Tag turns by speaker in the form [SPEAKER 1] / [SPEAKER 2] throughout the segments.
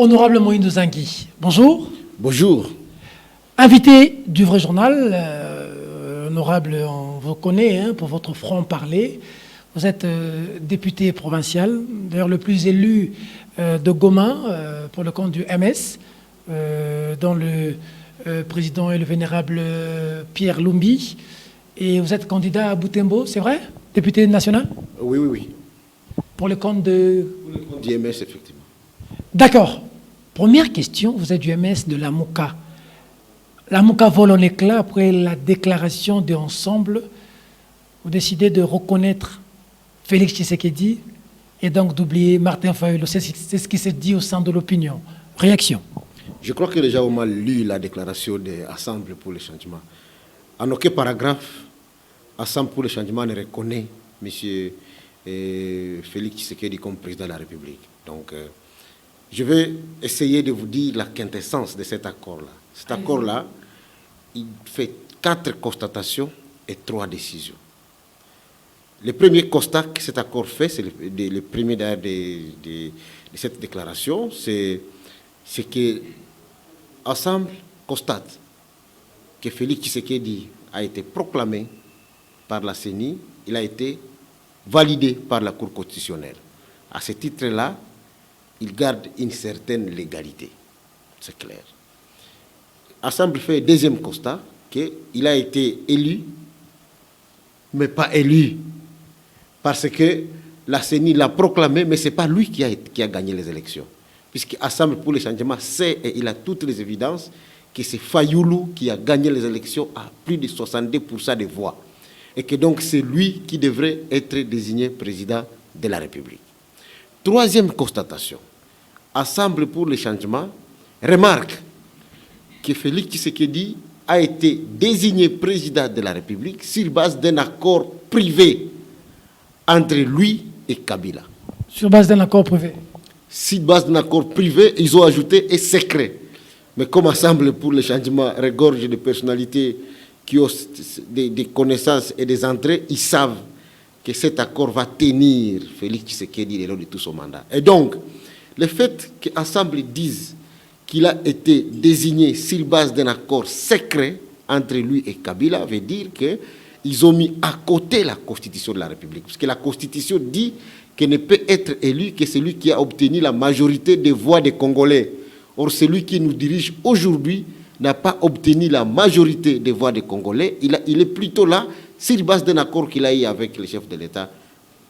[SPEAKER 1] Honorable Moïse Zangui, bonjour.
[SPEAKER 2] Bonjour.
[SPEAKER 1] Invité du Vrai Journal, honorable, on vous connaît pour votre franc-parler. Vous êtes député provincial, d'ailleurs le plus élu de Goma pour le compte du MS, dont le président est le vénérable Pierre Lumbi. Et vous êtes candidat à Butembo, c'est vrai? Député national?
[SPEAKER 2] Oui.
[SPEAKER 1] Pour le compte de...
[SPEAKER 2] Pour le compte du MS, effectivement.
[SPEAKER 1] D'accord. Première question, vous êtes du MS de la Mouka. La Mouka vole en éclats après la déclaration de Ensemble. Vous décidez de reconnaître Félix Tshisekedi et donc d'oublier Martin Fayulu. C'est ce qui s'est dit au sein de l'opinion. Réaction?
[SPEAKER 2] Je crois que les gens ont mal lu la déclaration de Ensemble pour le changement. En aucun paragraphe, Ensemble pour le changement ne reconnaît M. Félix Tshisekedi comme président de la République. Donc, je vais essayer de vous dire la quintessence de cet accord-là. Cet accord-là, il fait 4 constatations et 3 décisions. Le premier constat que cet accord fait, c'est le premier de cette déclaration, c'est que Ensemble constate que Félix Tshisekedi a été proclamé par la CENI, il a été validé par la Cour constitutionnelle. À ce titre-là, il garde une certaine légalité, c'est clair. Ensemble fait deuxième constat qu'il a été élu, mais pas élu, parce que la CENI l'a proclamé, mais ce n'est pas lui qui a gagné les élections. Puisque Ensemble pour le changement sait, et il a toutes les évidences, que c'est Fayulu qui a gagné les élections à plus de 62% des voix. Et que donc c'est lui qui devrait être désigné président de la République. Troisième constatation, Ensemble pour le changement remarque que Félix Tshisekedi a été désigné président de la République sur base d'un accord privé entre lui et Kabila.
[SPEAKER 1] Sur base d'un accord privé?
[SPEAKER 2] Sur base d'un accord privé, ils ont ajouté et secret. Mais comme Ensemble pour le changement regorge de personnalités qui ont des connaissances et des entrées, ils savent que cet accord va tenir Félix Tshisekedi le long de tout son mandat. Et donc, le fait qu'Ensemble dise qu'il a été désigné sur base d'un accord secret entre lui et Kabila veut dire qu'ils ont mis à côté la Constitution de la République. Parce que la Constitution dit qu'il ne peut être élu que celui qui a obtenu la majorité des voix des Congolais. Or, celui qui nous dirige aujourd'hui n'a pas obtenu la majorité des voix des Congolais. Il est plutôt là sur base d'un accord qu'il a eu avec le chef de l'État,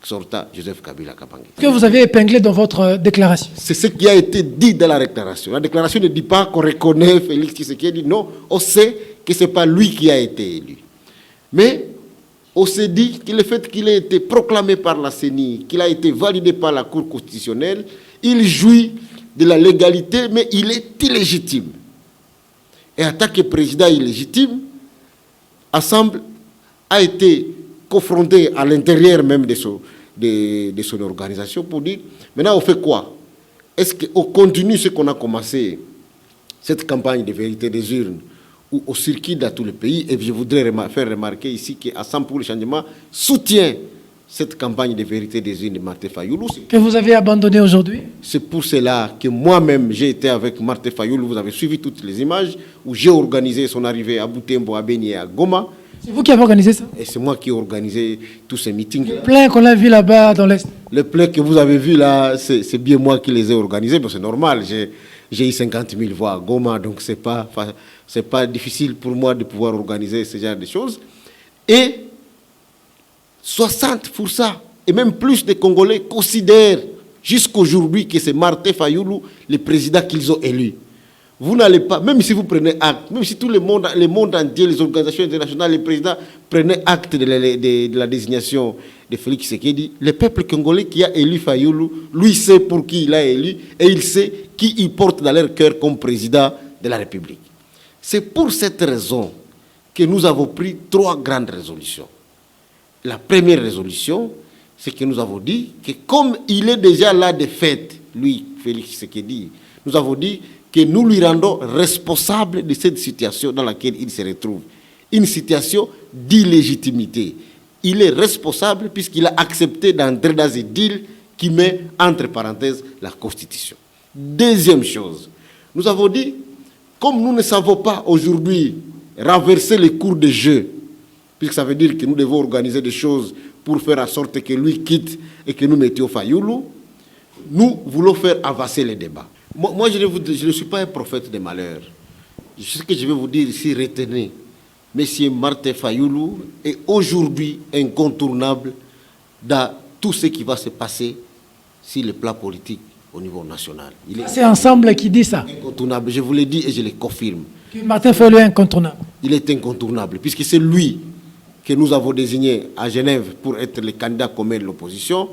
[SPEAKER 2] sortant Joseph Kabila Kabange.
[SPEAKER 1] Que vous avez épinglé dans votre déclaration?
[SPEAKER 2] C'est ce qui a été dit dans la déclaration. La déclaration ne dit pas qu'on reconnaît Félix Tshisekedi. Non, on sait que ce n'est pas lui qui a été élu. Mais on s'est dit que le fait qu'il ait été proclamé par la CENI, qu'il a été validé par la Cour constitutionnelle, il jouit de la légalité, mais il est illégitime. Et en tant que président illégitime, Ensemble a été confronté à l'intérieur même de son organisation pour dire, maintenant on fait quoi? Est-ce qu'on continue ce qu'on a commencé, cette campagne de vérité des urnes, ou au circuit dans tout le pays? Et je voudrais faire remarquer ici qu'Ensemble pour le changement soutient cette campagne de vérité des urnes de Martin Fayulu.
[SPEAKER 1] Que vous avez abandonné aujourd'hui?
[SPEAKER 2] C'est pour cela que moi-même, j'ai été avec Martin Fayulu. Vous avez suivi toutes les images où j'ai organisé son arrivée à Butembo, à Beni et à Goma.
[SPEAKER 1] C'est vous qui avez organisé ça?
[SPEAKER 2] Et c'est moi qui ai organisé tous ces meetings.
[SPEAKER 1] Le plein qu'on a vu là-bas dans l'Est.
[SPEAKER 2] Le plein que vous avez vu là, c'est bien moi qui les ai organisés. C'est normal, j'ai eu 50 000 voix à Goma, donc c'est pas difficile pour moi de pouvoir organiser ce genre de choses. Et 60% et même plus de Congolais considèrent jusqu'aujourd'hui que c'est Martin Fayulu le président qu'ils ont élu. Vous n'allez pas, même si vous prenez acte, même si tout le monde entier, les organisations internationales, les présidents prenaient acte de la désignation de Félix Tshisekedi, le peuple congolais qui a élu Fayulu, lui sait pour qui il a élu et il sait qui il porte dans leur cœur comme président de la République. C'est pour cette raison que nous avons pris 3 grandes résolutions. La première résolution, c'est que nous avons dit que comme il est déjà là de fait, lui, Félix Tshisekedi, nous avons dit que nous lui rendons responsable de cette situation dans laquelle il se retrouve. Une situation d'illégitimité. Il est responsable puisqu'il a accepté d'entrer dans un deal qui met entre parenthèses la Constitution. Deuxième chose, nous avons dit, comme nous ne savons pas aujourd'hui renverser les cours de jeu, puisque ça veut dire que nous devons organiser des choses pour faire en sorte que lui quitte et que nous mettions Fayoulou, nous voulons faire avancer les débats. Moi je ne suis pas un prophète de malheur. Ce que je vais vous dire ici, retenez, M. Martin Fayoulou est aujourd'hui incontournable dans tout ce qui va se passer sur le plan politique au niveau national.
[SPEAKER 1] C'est Ensemble qui dit ça.
[SPEAKER 2] Incontournable, je vous l'ai dit et je le confirme.
[SPEAKER 1] Martin Fayoulou est incontournable.
[SPEAKER 2] Il est incontournable, puisque c'est lui que nous avons désigné à Genève pour être le candidat commun de l'opposition.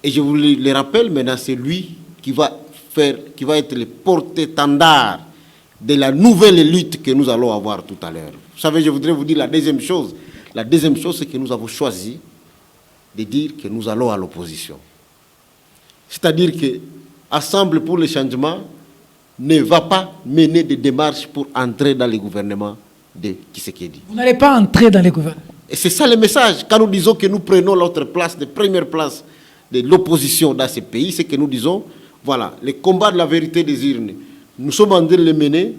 [SPEAKER 2] Et je vous le rappelle, maintenant, c'est lui qui va être le porte-étendard de la nouvelle lutte que nous allons avoir tout à l'heure. Vous savez, je voudrais vous dire la deuxième chose. La deuxième chose, c'est que nous avons choisi de dire que nous allons à l'opposition. C'est-à-dire que Ensemble pour le changement ne va pas mener des démarches pour entrer dans le gouvernement de Tshisekedi.
[SPEAKER 1] Vous n'allez pas entrer dans les gouvernements.
[SPEAKER 2] Et c'est ça le message. Quand nous disons que nous prenons notre place, de première place de l'opposition dans ce pays, c'est que nous disons, voilà, le combat de la vérité des urnes, nous sommes en train de les mener,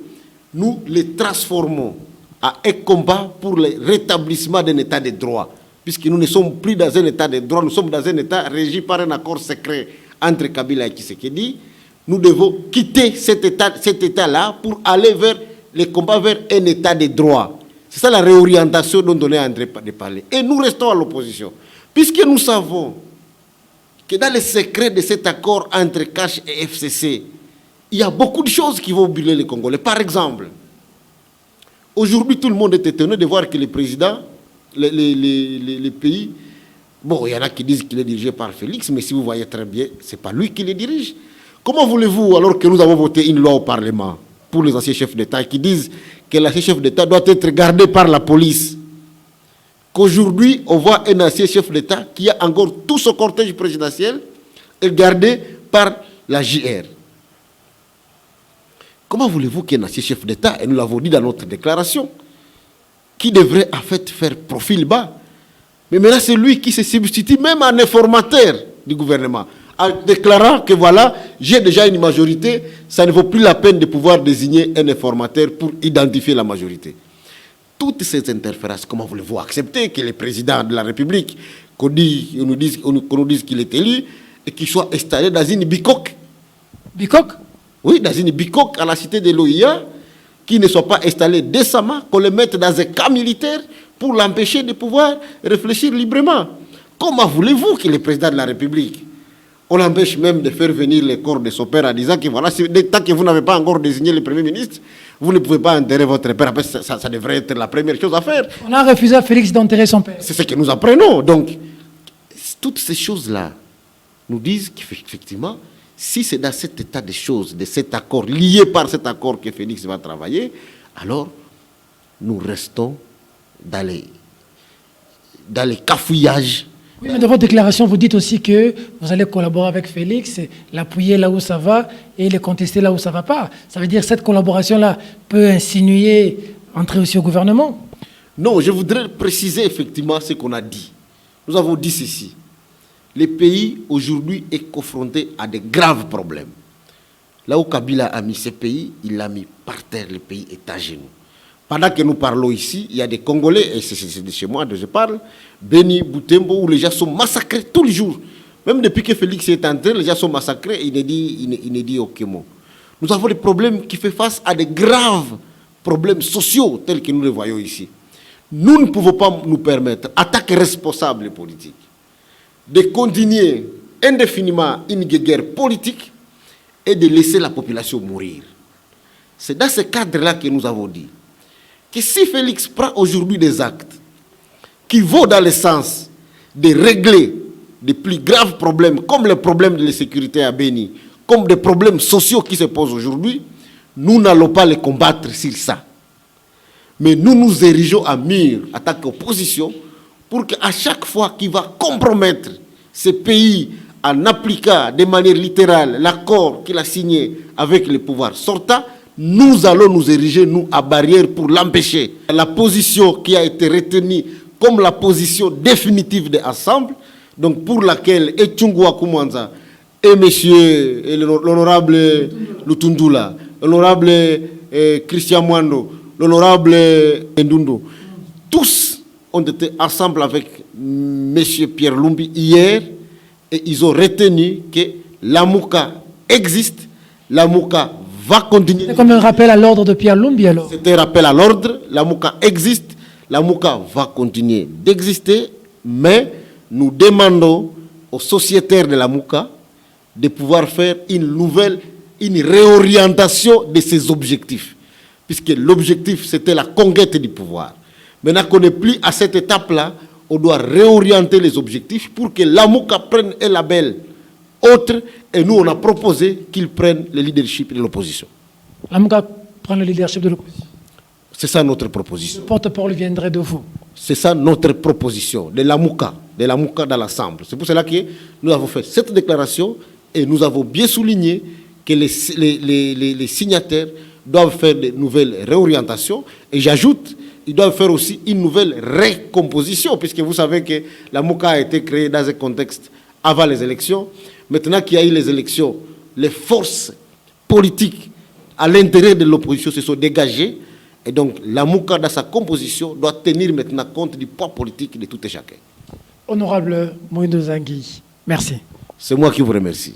[SPEAKER 2] nous les transformons à un combat pour le rétablissement d'un état de droit. Puisque nous ne sommes plus dans un état de droit, nous sommes dans un état régi par un accord secret entre Kabila et Tshisekedi. Nous devons quitter cet état-là pour aller vers le combat vers un état de droit. C'est ça la réorientation dont on est en train de parler. Et nous restons à l'opposition. Puisque nous savons que dans le secret de cet accord entre Cash et FCC, il y a beaucoup de choses qui vont brûler les Congolais. Par exemple, aujourd'hui, tout le monde est étonné de voir que les présidents, les pays, bon, il y en a qui disent qu'il est dirigé par Félix, mais si vous voyez très bien, ce n'est pas lui qui les dirige. Comment voulez-vous, alors que nous avons voté une loi au Parlement pour les anciens chefs d'État, qui disent que l'ancien chef d'État doit être gardé par la police, qu'aujourd'hui, on voit un ancien chef d'État qui a encore tout son cortège présidentiel est gardé par la JR. Comment voulez-vous qu'un ancien chef d'État, et nous l'avons dit dans notre déclaration, qui devrait en fait faire profil bas, mais maintenant c'est lui qui se substitue même en informateur du gouvernement, en déclarant que voilà, j'ai déjà une majorité, ça ne vaut plus la peine de pouvoir désigner un informateur pour identifier la majorité. Toutes ces interférences, comment voulez-vous accepter que le président de la République, qu'on nous dise qu'il est élu, et qu'il soit installé dans une bicoque?
[SPEAKER 1] Bicoque?
[SPEAKER 2] Oui, dans une bicoque à la cité de l'OIA, qui ne soit pas installé décemment, qu'on le mette dans un camp militaire pour l'empêcher de pouvoir réfléchir librement. Comment voulez-vous que le président de la République, on l'empêche même de faire venir les corps de son père en disant que voilà, tant que vous n'avez pas encore désigné le Premier ministre, vous ne pouvez pas enterrer votre père. Après, ça devrait être la première chose à faire.
[SPEAKER 1] On a refusé à Félix d'enterrer son père.
[SPEAKER 2] C'est ce que nous apprenons. Donc, toutes ces choses-là nous disent qu'effectivement, si c'est dans cet état de choses, de cet accord, lié par cet accord que Félix va travailler, alors nous restons dans les cafouillages.
[SPEAKER 1] Oui, mais dans votre déclaration, vous dites aussi que vous allez collaborer avec Félix, l'appuyer là où ça va et le contester là où ça ne va pas. Ça veut dire que cette collaboration-là peut insinuer entrer aussi au gouvernement?
[SPEAKER 2] Non, je voudrais préciser effectivement ce qu'on a dit. Nous avons dit ceci. Le pays aujourd'hui est confronté à de graves problèmes. Là où Kabila a mis ce pays, il l'a mis par terre, le pays est à genoux. Pendant que nous parlons ici, il y a des Congolais, et c'est de chez moi que je parle, Beni, Boutembo, où les gens sont massacrés tous les jours. Même depuis que Félix est entré, les gens sont massacrés et il ne dit aucun mot. Nous avons des problèmes qui font face à de graves problèmes sociaux tels que nous les voyons ici. Nous ne pouvons pas nous permettre, en tant que responsables politiques, de continuer indéfiniment une guerre politique et de laisser la population mourir. C'est dans ce cadre-là que nous avons dit que si Félix prend aujourd'hui des actes qui vont dans le sens de régler des plus graves problèmes, comme le problème de la sécurité à Beni, comme des problèmes sociaux qui se posent aujourd'hui, nous n'allons pas les combattre sur ça. Mais nous nous érigeons à mur, en tant qu'opposition, pour qu'à chaque fois qu'il va compromettre ce pays en appliquant de manière littérale l'accord qu'il a signé avec le pouvoir sortant, nous allons nous ériger, nous, à barrière pour l'empêcher. La position qui a été retenue comme la position définitive de l'Assemblée, donc pour laquelle Etchungwa Koumanza et monsieur, et l'honorable Lutundula, l'honorable Christian Mwando, l'honorable Ndundu, tous ont été ensemble avec monsieur Pierre Lumbi hier et ils ont retenu que la Mouka existe, la Mouka va continuer.
[SPEAKER 1] C'est comme un rappel à l'ordre de Pierre Lumbi alors.
[SPEAKER 2] C'était un rappel à l'ordre, la Mouka existe, la Mouka va continuer d'exister, mais nous demandons aux sociétaires de la Mouka de pouvoir faire une réorientation de ses objectifs. Puisque l'objectif, c'était la conquête du pouvoir. Maintenant qu'on n'est plus à cette étape-là, on doit réorienter les objectifs pour que la Mouka prenne un label autre. Et nous, on a proposé qu'ils prennent le leadership de l'opposition.
[SPEAKER 1] La Mouka prend le leadership de l'opposition.
[SPEAKER 2] C'est ça notre proposition.
[SPEAKER 1] Le porte-parole viendrait de vous.
[SPEAKER 2] C'est ça notre proposition, de la Mouka dans l'ensemble. C'est pour cela que nous avons fait cette déclaration et nous avons bien souligné que les signataires doivent faire de nouvelles réorientations. Et j'ajoute, ils doivent faire aussi une nouvelle recomposition, puisque vous savez que la Mouka a été créée dans un contexte avant les élections. Maintenant qu'il y a eu les élections, les forces politiques à l'intérieur de l'opposition se sont dégagées. Et donc, la Mouka, dans sa composition, doit tenir maintenant compte du poids politique de tout et chacun.
[SPEAKER 1] Honorable Moïse Zangui, merci.
[SPEAKER 2] C'est moi qui vous remercie.